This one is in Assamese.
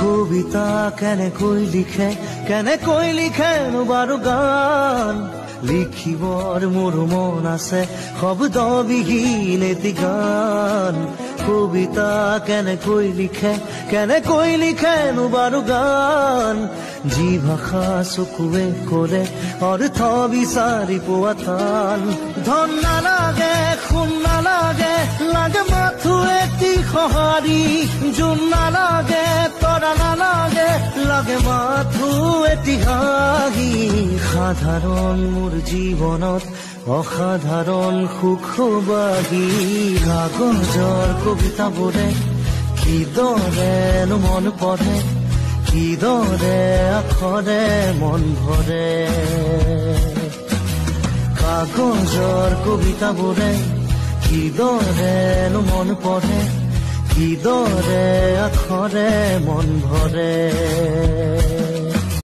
কবিতা কেনেকৈ লিখেনো বাৰু গান লিখিবৰ মোৰ মন আছে শব্দবিহীন এটি গান কবিতা কেনেকৈ লিখেনো বাৰু গান যি ভাষা চকুৱে কৰে অৰ্থ বিচাৰি পোৱা টান ধন নালাগে সোণ নালাগে লাগে মাথো এটি সঁহাৰি জোন নালাগে তৰা নালাগে লাগে মাথো এটি হাঁহি সাধাৰণ মোৰ জীৱনত অসাধাৰণ সুখবাহী কাগজৰ কবিতাবোৰে কিদৰেনো মন পঢ়ে কিদৰে আখৰে মন ভৰে কাগজৰ কবিতাবোৰে কিদৰেনো মন পঢ়ে কিদৰে আখৰে মন ভৰে